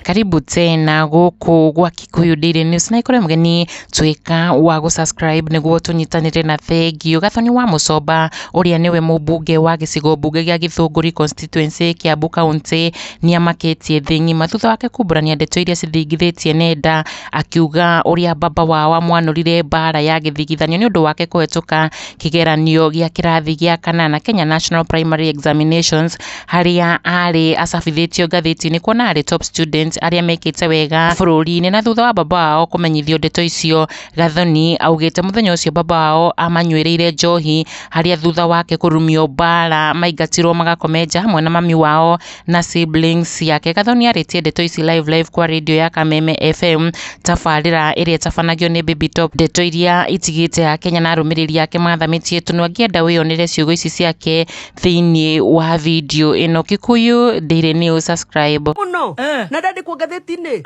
Karibu tena guku gwa Kikuyu Daily News na ikore mgeni twika wa gusubscribe niguo tunyitanire na Thengio Gathoni wa Mucomba uria niwe mubunge wa gicigo bunge gia Githunguri constituency Kiambu County ni amaketie thingi mathutha wake kuburania ndeto iria cithingithitie nenda akiuga uria baba wao amwanurire bara ya githigithanio ni undu wake kuhetuka kigeranio gia kirathi gia kanana Kenya National Primary Examinations haria ari acabithitio ngathiti-ini kuona ari top student aria mekite wega bururi-ini na thutha wa baba wao kumenyithio ndeto icio. Gathoni augite muthenya ucio baba wao amanywereire njohi haria thutha wake kurumio bara maingatirwo magakomenja hamwe na mami wao na siblings yake. Gathoni aritie ndeto ici live kwa radio ya Kameme FM tabarira iria tabanagio ni Baby Top. Ndeto iria itigite ya Kenya na arumiriri yake mathamitie tunu angienda wiyonere ciugo ici ciake thiini wa video ino. Kikuyu Daily News, subscribe. No. Na ndandi ku ngatheti-ini.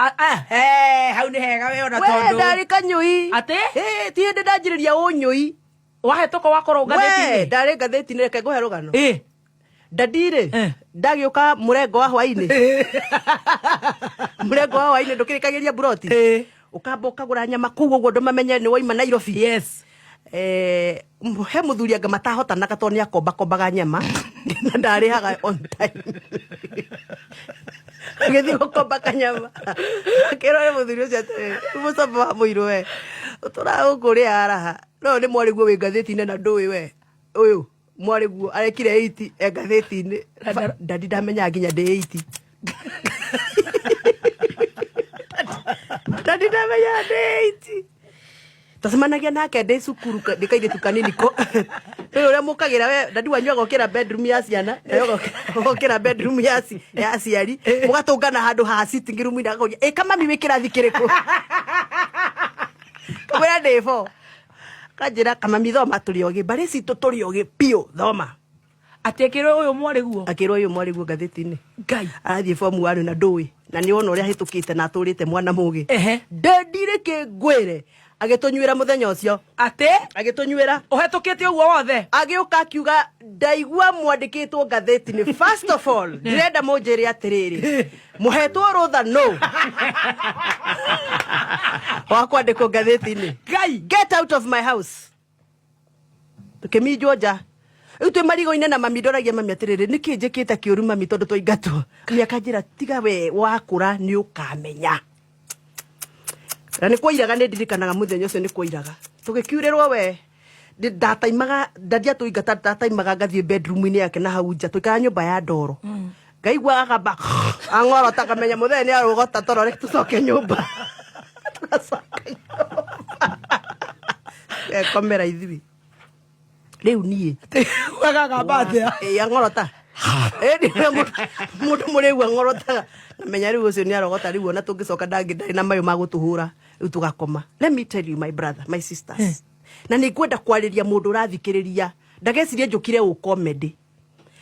Hau ni hega we ona tondu. Ndari kanyui. Ati? Ti hindi ndanjiriria unyui. Wahetoka wakorwo ngatheti-ini. Ndari ngatheti-ini reke nguhe rugano. Ndandire. Ndagiuka murengo wa hwaini. Murengo wa hwaini ndukirikagiria buroti. Ukamba ukagura nyama kuu uguo ndumamenye ni waima Nairobi. Yes. He muthuri anga matahotanaga to ni akombaga nyama na ndarihaga on time. Ngethi gukomba kanyama kirore muthuri ucio ati Mucomba wa Muiru we utura ukuria araha no ni mwariguo wi ngatheti-ini na ndui we uyu mwariguo arekire 80 ngatheti-ini ndandi ndamenya nginya ndi 80 ndandi ndamenya ndi 80 tasemanagia nake ndi cukuru ndikaire tukanini ko uria mukagira we ndandi wanyu agokira bedroom ya ciana agokira bedroom ya ciari mugatungana handu ha sitting room ina akoria kama mimi kirathi kiriku kwira ndefo kanjira kama mithoma turiogi bari citu turiogi pio thoma atekirwo uyu mwariguo akirwo uyu mwariguo ngatheti-ini ngai athie form 1 na ndui na ni ona uria hitukite na aturite mwana mugi ndendire kingwire agitunywira muthenya ucio ate agitunywira uhetukite uguo wothe agiuka akiuga ndaigua mwandikitwo ngatheti-ini first of all ndirenda munjire atiriri muhetwo rutha no wa kwandikwo ngatheti-ini ngai get out of my house tukiminjwo nja riu twi marigo-ine na mami ndoragia mami atiriri niki njikite kiuru mami tondu twaingatwo ni akanjira tiga we wakura ni ukamenya na ni kwairaga ni ndirikanaga muthenya ucio ni kwairaga tugikiurirwo we ndataimaga ndadia tuingata ndataimaga ngathie bedroom-ini yake na hau nja tuikara nyumba ya ndoro ngaigua agamba ang'orota kamenya muthenya ni arugota torore tucoke nyumba tugacoka komera ithibi riu nie wagagamba atia ang'orota mundu muriu ang'orotaga namenya riu ucio ni arogota riu ona tungicoka ndangindari na mayo magutuhura riu tugakoma. Let me tell you my brother, my sisters, na ni ngwenda kwariria mundu rathikiriria ndagecirie njukire u comedy.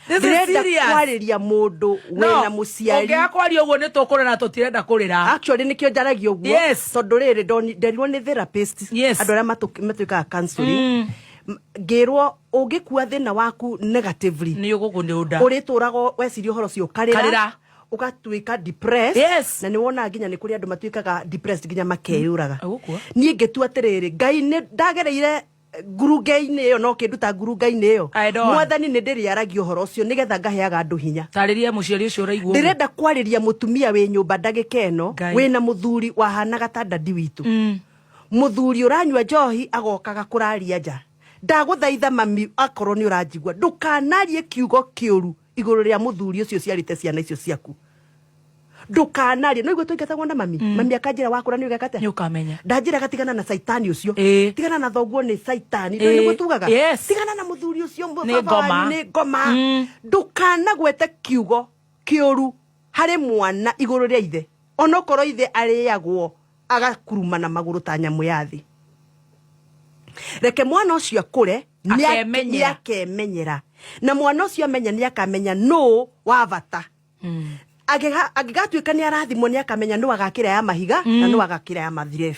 Ndĩrenda kwariria mundu wena muciari onge kwaria uguo ni tukurira tutirenda kurira actually nikio njaragia uguo tondu riri nderirwo ni therapist andu aria matuikaga counseling ngirwo ungikua thina waku negatively ni ugukundiunda uriturago weciria uhoro cio karira ukatuika depressed na ni wona nginya ni kuri andu matuikaga depressed nginya makeyuraga nie ngetua atiriri ngai ni ndagereire ngurunga-ini iyo no kinduta ngurunga-ini iyo mwathani ni ndiriaragia uhoro ucio nigetha ngaheaga andu hinya tariria muciari ucio raiguo ndirenda kwariria mutumia wi nyumba ndagika ino wina muthuri wahanaga ta ndadi witu muthuri uranywa njohi agokaga kuraria nja ndaguthaitha mami akorwo ni uranjigua ndukanarie kiugo kiuru iguru ria muthuri ucio ciarite ciana icio ciaku ndukanarie no igwe tuingatagwo na mami mami akanjira wakura ni ugakate ni ukamenya ndanjira gatigana na saitani ucio tigana na thoguo ni saitani ndio ni gutugaga tigana na muthuri ucio ni ngoma ndukanagwete kiugo kiuru hari mwana iguru ria ithe onokorwo ithe ariagwo agakuruma na maguru ta nyamu yathi reke mwana ucio akure ni akemenyera na mwana ucio amenya ni akamenya no wa bata agigatuika ni arathimwo ni akamenya no agakira ya mahiga na no agakira ya mathirebu